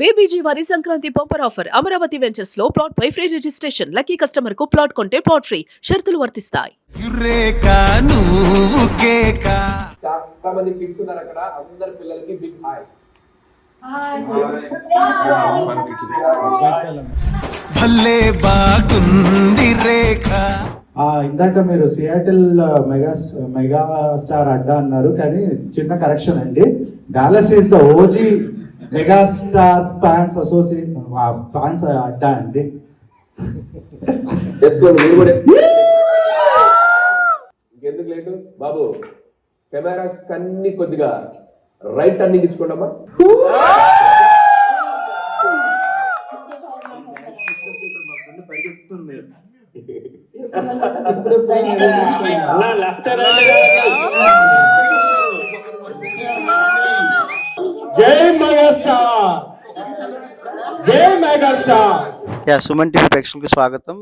బేబీజీ వారి Sankranti bumper offer Amaravati ventures లో plot పై free registration. Lucky customer కు ప్లాట్ కొంటే ప్లాట్ ఫ్రీ. షరతులు వర్తిస్తాయి. చాలా మంది కిడ్స్ ఉన్నారు అక్కడ. అందరి పిల్లలకి బిగ్ హాయ్. భలే బాగుంది రేఖ. ఇందాక మీరు సియాటిల్ మెగా స్టార్ అడ్డా అన్నారు, కానీ చిన్న కరెక్షన్ అండి. Dallas is the OG megastar fans association fans అడ్డా అండి. ఇంకెందుకు లేటు బాబు, కెమెరాస్ అన్ని కొద్దిగా రైట్ టర్నింగ్ ఇచ్చుకోండమ్మా. జై మెగాస్టార్, జై మెగాస్టార్. సుమన్ టీవీ ప్రేక్షకులకు స్వాగతం.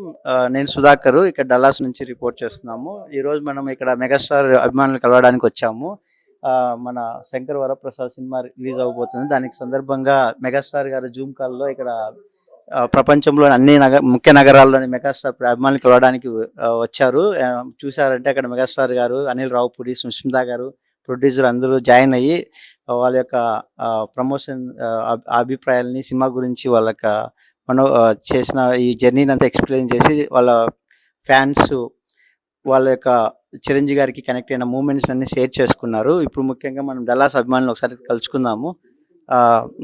నేను సుధాకర్, ఇక్కడ డల్లాస్ నుంచి రిపోర్ట్ చేస్తున్నాము. ఈరోజు మనం ఇక్కడ మెగాస్టార్ అభిమానులు కలవడానికి వచ్చాము. మన శంకర్ వరప్రసాద్ సినిమా రిలీజ్ అవబోతుంది. దానికి సందర్భంగా మెగాస్టార్ గారు జూమ్ కాల్లో ఇక్కడ ప్రపంచంలోని అన్ని ముఖ్య నగరాల్లోని మెగాస్టార్ అభిమానులు కలవడానికి వచ్చారు. చూసారంటే అక్కడ మెగాస్టార్ గారు, అనిల్ రావుపూడి, సుష్మిత గారు, ప్రొడ్యూసర్ అందరూ జాయిన్ అయ్యి వాళ్ళ యొక్క ప్రమోషన్ అభిప్రాయాలని, సినిమా గురించి వాళ్ళ చేసిన ఈ జర్నీని అంతా ఎక్స్ప్లెయిన్ చేసి వాళ్ళ ఫ్యాన్స్ వాళ్ళ యొక్క చిరంజీవి గారికి కనెక్ట్ అయిన మూమెంట్స్ అన్ని షేర్ చేసుకున్నారు. ఇప్పుడు ముఖ్యంగా మనం డల్లాస్ అభిమానులు ఒకసారి కలుసుకుందాము.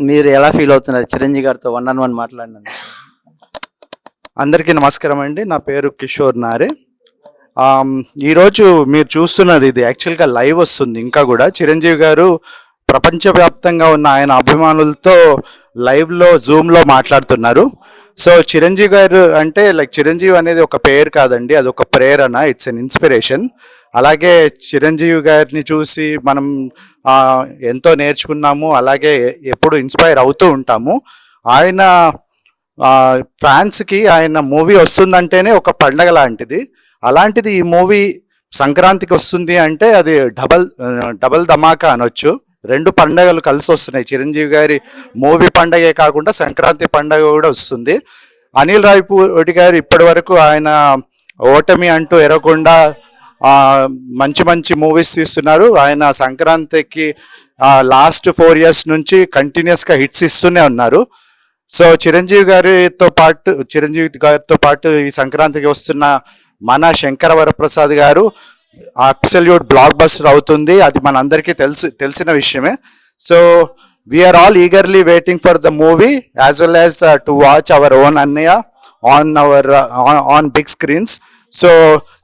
మీరు ఎలా ఫీల్ అవుతున్నారు చిరంజీవి గారితో 1-on-1 మాట్లాడినందుకు? అందరికీ నమస్కారం అండి. నా పేరు కిషోర్ నారే. ఈరోజు మీరు చూస్తున్నారు, ఇది యాక్చువల్గా లైవ్ వస్తుంది. ఇంకా కూడా చిరంజీవి గారు ప్రపంచవ్యాప్తంగా ఉన్న ఆయన అభిమానులతో లైవ్లో జూమ్లో మాట్లాడుతున్నారు. సో చిరంజీవి గారు అంటే చిరంజీవి అనేది ఒక పేరు కాదండి, అది ఒక ప్రేరణ. It's an inspiration. అలాగే చిరంజీవి గారిని చూసి మనం ఎంతో నేర్చుకున్నాము, అలాగే ఎప్పుడు ఇన్స్పైర్ అవుతూ ఉంటాము. ఆయన ఫ్యాన్స్కి ఆయన మూవీ వస్తుందంటేనే ఒక పండగ లాంటిది. అలాంటిది ఈ మూవీ సంక్రాంతికి వస్తుంది అంటే అది డబల్ ధమాకా అనొచ్చు. 2 పండుగలు కలిసి వస్తున్నాయి. చిరంజీవి గారి మూవీ పండగే కాకుండా సంక్రాంతి పండగ కూడా వస్తుంది. అనిల్ రావిపూడి గారు ఇప్పటి వరకు ఆయన ఓటమి అంటూ ఎరగకుండా మంచి మంచి మూవీస్ తీస్తున్నారు. ఆయన సంక్రాంతికి లాస్ట్ 4 years నుంచి కంటిన్యూస్గా హిట్స్ ఇస్తూనే ఉన్నారు. సో చిరంజీవి గారితో పాటు ఈ సంక్రాంతికి వస్తున్న మన శంకర వరప్రసాద్ గారు అబ్సల్యూట్ బ్లాక్ బస్టర్ అవుతుంది. అది మనందరికీ తెలిసిన విషయమే. So we are all eagerly waiting for the movie as well as to watch our own అన్నయ్య on big screens. So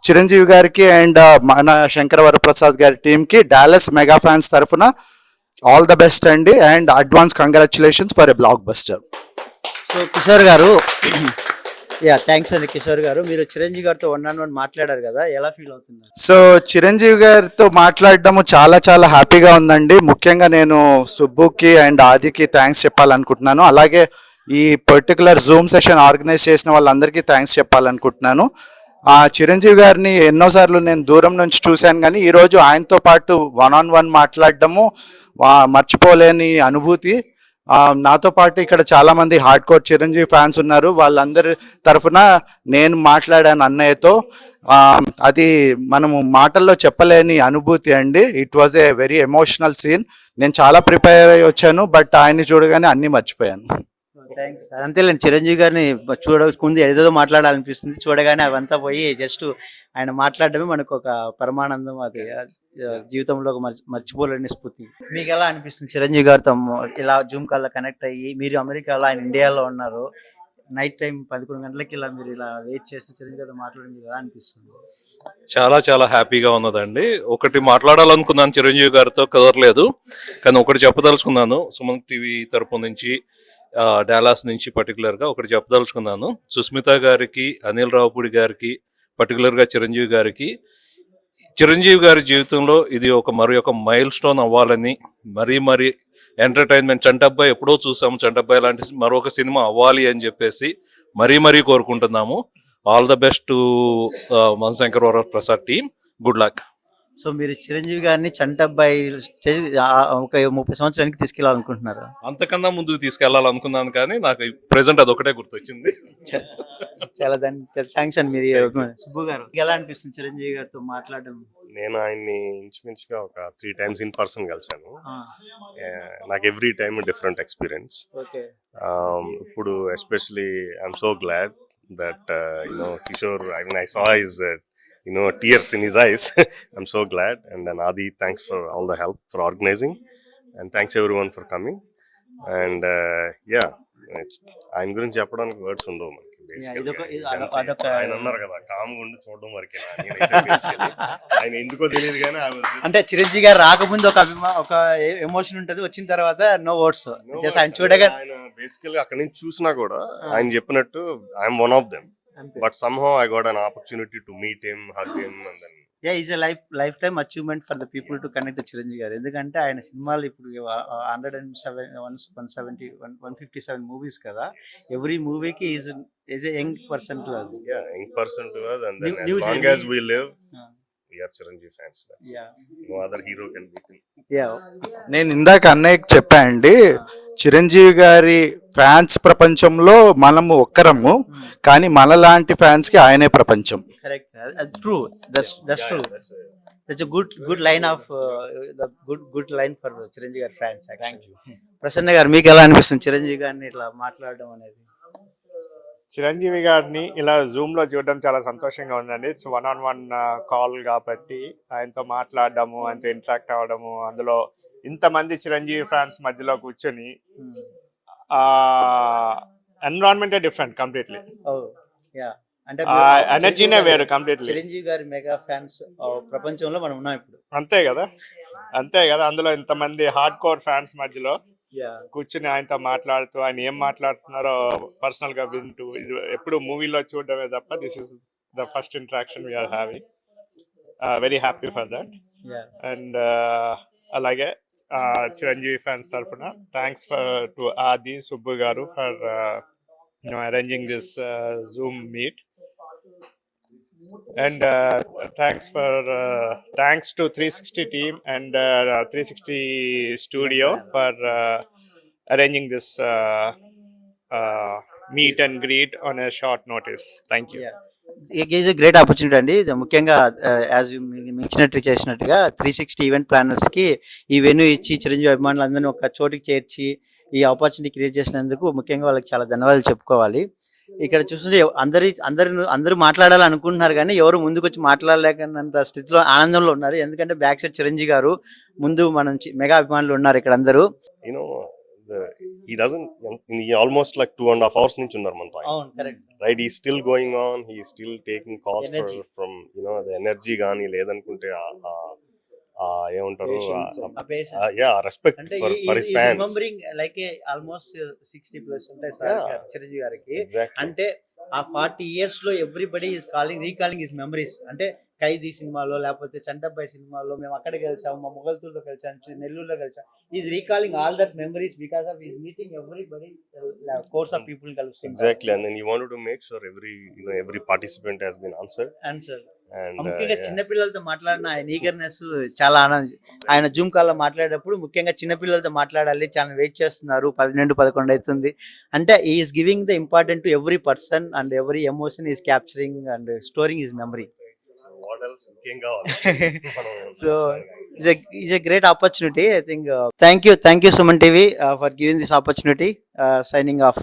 Chiranjeevi గారికి అండ్ మన శంకర వరప్రసాద్ గారి టీంకి డాలస్ మెగా ఫ్యాన్స్ తరఫున ఆల్ ద బెస్ట్ అండి, and advance congratulations for a blockbuster. So Kishore గారు, thanks అండి. కిషోర్ గారు, మీరు చిరంజీవి గారితో 1-on-1 మాట్లాడారు కదా, ఎలా ఫీల్ అవుతున్నారు? సో చిరంజీవి గారితో మాట్లాడడము చాలా చాలా హ్యాపీగా ఉందండి. ముఖ్యంగా నేను సుబ్బుకి అండ్ ఆదికి థ్యాంక్స్ చెప్పాలనుకుంటున్నాను. అలాగే ఈ పర్టికులర్ జూమ్ సెషన్ ఆర్గనైజ్ చేసిన వాళ్ళందరికీ థ్యాంక్స్ చెప్పాలనుకుంటున్నాను. చిరంజీవి గారిని ఎన్నోసార్లు నేను దూరం నుంచి చూశాను, కానీ ఈరోజు ఆయనతో పాటు 1-on-1 మాట్లాడడము మర్చిపోలేని అనుభూతి. నాతో పాటు ఇక్కడ చాలామంది హార్డ్ కోర్ చిరంజీవి ఫ్యాన్స్ ఉన్నారు. వాళ్ళందరి తరఫున నేను మాట్లాడాను అన్నయ్యతో. అది మనము మాటల్లో చెప్పలేని అనుభూతి అండి. It was a very emotional scene. నేను చాలా ప్రిపేర్ అయ్యి వచ్చాను, బట్ ఆయన్ని చూడగానే అన్నీ మర్చిపోయాను. థ్యాంక్స్. అంతేలేండి, చిరంజీవి గారిని చూడకుంది ఏదేదో మాట్లాడాలనిపిస్తుంది, చూడగానే అవంతా పోయి జస్ట్ ఆయన మాట్లాడడమే మనకు ఒక పరమానందం. అది జీవితంలో ఒక మర్చిపోలేని స్ఫూర్తి. మీకు ఎలా అనిపిస్తుంది చిరంజీవి గారితో ఇలా జూమ్ కాల్లో కనెక్ట్ అయ్యి? మీరు అమెరికాలో, ఆయన ఇండియాలో ఉన్నారు. నైట్ టైం 11 గంటలకి ఇలా మీరు ఇలా వెయిట్ చేసి చిరంజీవి గారితో మాట్లాడి మీకు ఎలా అనిపిస్తుంది? చాలా చాలా హ్యాపీగా ఉన్నదండి. ఒకటి మాట్లాడాలనుకున్నాను, చిరంజీవి గారితో కుదరలేదు, కానీ ఒకటి చెప్పదలుచుకున్నాను. సుమన్ టీవీ తరపు నుంచి, డాలాస్ నుంచి పర్టికులర్గా ఒకటి చెప్పదలుచుకున్నాను. సుస్మిత గారికి, అనిల్ రావుపూడి గారికి, పర్టికులర్గా చిరంజీవి గారికి, చిరంజీవి గారి జీవితంలో ఇది మరి ఒక మైల్ స్టోన్ అవ్వాలని, మరీ ఎంటర్టైన్మెంట్. చంటబ్బాయి ఎప్పుడో చూసాము, చంటబ్బాయి లాంటి మరొక సినిమా అవ్వాలి అని చెప్పేసి మరీ కోరుకుంటున్నాము. ఆల్ ద బెస్ట్ టు మన Shankar Varaprasad team. Good luck. So మీరు చిరంజీవి గారిని చంటబ్బాయి ఒక 30 సంవత్సరానికి తీసుకెళ్లాలనుకుంటున్నారు. అంతకన్నా ముందుకు తీసుకెళ్లాలనుకున్నాను కానీ నాకు ప్రెసెంట్ అది ఒకటే గుర్తొచ్చింది. చాలా థ్యాంక్స్ అండి. మీరు సుబ్బు గారు మీకు ఎలా అనిపిస్తుంది చిరంజీవి గారితో మాట్లాడడం? నేను ఆయన్ని ఇంచుమించుగా ఒక 3 times ఇన్ పర్సన్ కలిసాను. నాకు every time different experience. Okay. ఇప్పుడు especially I'm so glad that Kishore, I mean I saw his tears in his eyes. I'm so glad. And then Adi, thanks for all the help for organizing, and thanks everyone for coming. And yeah, ఆయన గురించి చెప్పడానికి words ఉండవు మనకి. ఆయన అన్నారు కదా కామ్గా ఉండి చూడడం వరకే. ఆయన ఎందుకో తెలియదు కానీ అంటే చిరంజీవి గారు రాకముందు ఒక ఎమోషన్ ఉంటది, వచ్చిన తర్వాత నో వర్డ్స్. ఆయన చూడగా ఆయన బేసికల్ అక్కడి నుంచి చూసినా కూడా ఆయన చెప్పినట్టు I'm one of them. But somehow I got an opportunity to meet him, hug him, and then is a life time achievement for the people to connect the Chiranjeevi గారు. ఎందుకంటే ఆయన సినిమాలు ఇప్పుడు 157 మూవీస్ కదా. ఎవ్రీ మూవీకి is a young person to us. yeah, young person to us, and then New as long series. as we live, we are Chiranjeevi fans. That's Yeah. no other hero can beat him. Yeah. నేను ఇందాక అన్నయ్యకి చెప్పా అండి, చిరంజీవి గారి fans ప్రపంచంలో మనము ఒక్కరము, కానీ మనలాంటి ఫ్యాన్స్ కి ఆయనే ప్రపంచం. Correct. True. That's true. That's a good line of the good line for Chiranjeevi గారి ఫ్యాన్స్. Thank you. ప్రసన్న గారు మీకు ఎలా అనిపిస్తుంది చిరంజీవి గారిని ఇట్లా మాట్లాడడం అనేది? చిరంజీవి గారిని ఇలా జూమ్ లో చూడడం చాలా సంతోషంగా ఉందండి. ఇట్స్ 1-on-1 కాల్ కాబట్టి ఆయనతో మాట్లాడడము, ఆయనతో ఇంటరాక్ట్ అవ్వడము, అందులో ఇంతమంది చిరంజీవి ఫ్యాన్స్ మధ్యలో కూర్చొని ఎన్విరాన్మెంటే డిఫరెంట్ కంప్లీట్లీ. అంటే ఎనర్జీనే వేరు కంప్లీట్లీ. చిరంజీవి గారి మెగా ఫ్యాన్స్ ప్రపంచంలో మనం ఉన్నాం ఇప్పుడు. అంతే కదా. అందులో ఇంతమంది హార్డ్ కోర్ ఫ్యాన్స్ మధ్యలో కూర్చుని ఆయనతో మాట్లాడుతూ, ఆయన ఏం మాట్లాడుతున్నారో పర్సనల్ గా వింటూ, ఇది ఎప్పుడు మూవీలో చూడడమే తప్ప this is the first interaction we are having. Very happy for that. And అలాగే చిరంజీవి ఫ్యాన్స్ తరఫున thanks to Aadi, Subbu garu for arranging this Zoom meet. And thanks to 360 team and 360 studio for arranging this meet and greet on a short notice. Thank you. It is a great opportunity అండి. ఇది ముఖ్యంగా as ఇచ్చినట్టు చేసినట్టుగా 360 event planners కి ఈ venue ఇచ్చి చిరంజీవి అభిమానులందరినీ ఒక చోటికి చేర్చి ఈ ఆపర్చునిటీ క్రియేట్ చేసినందుకు ముఖ్యంగా వాళ్ళకి చాలా ధన్యవాదాలు చెప్పుకోవాలి. ఇక్కడ చూస్తుంటే అందరూ మాట్లాడాలనుకుంటున్నారు కానీ ఎవరు ముందుకు వచ్చి మాట్లాడలేకన్నంత స్థితిలో ఆనందంలో ఉన్నారు. ఎందుకంటే బ్యాక్ సైడ్ చిరంజీవి గారు, ముందు మనం మెగా అభిమానులు ఉన్నారు ఇక్కడ అందరూ. He doesn't, he almost like 2.5 hours నుంచి ఉన్నారు మనతో. Right, he's still going on, he's still taking calls from the energy గానీ లేదనుకుంటే ఏమంటారు respect for his fans. Remembering like almost 60+ ఉంటాయి సార్ చిరంజీవి గారికి. అంటే ఆ 40 years లో everybody is recalling his memories. అంటే ఖైదీ సినిమాలో, లేకపోతే చంటబ్బాయి సినిమాలో మేము అక్కడికి కలిసాము, మా మొగల్తూరులో కలిసాము, నెల్లూరులో కలిసాము. Is recalling all that memories because of is meeting everybody course of people కలుస్తుంది. Exactly, and then he wanted to make sure every participant has been answered. ముఖ్యంగా చిన్నపిల్లలతో మాట్లాడిన ఆయన ఈగర్నెస్ చాలా ఆయన జూమ్ కాల్ లో మాట్లాడేటప్పుడు ముఖ్యంగా చిన్నపిల్లలతో మాట్లాడాలి, చాలా వెయిట్ చేస్తున్నారు, 12-11 అవుతుంది అంటే is giving the important to every person and every emotion is capturing and storing his memory. So it's a great opportunity. I think thank you Suman TV for giving this opportunity. Signing off.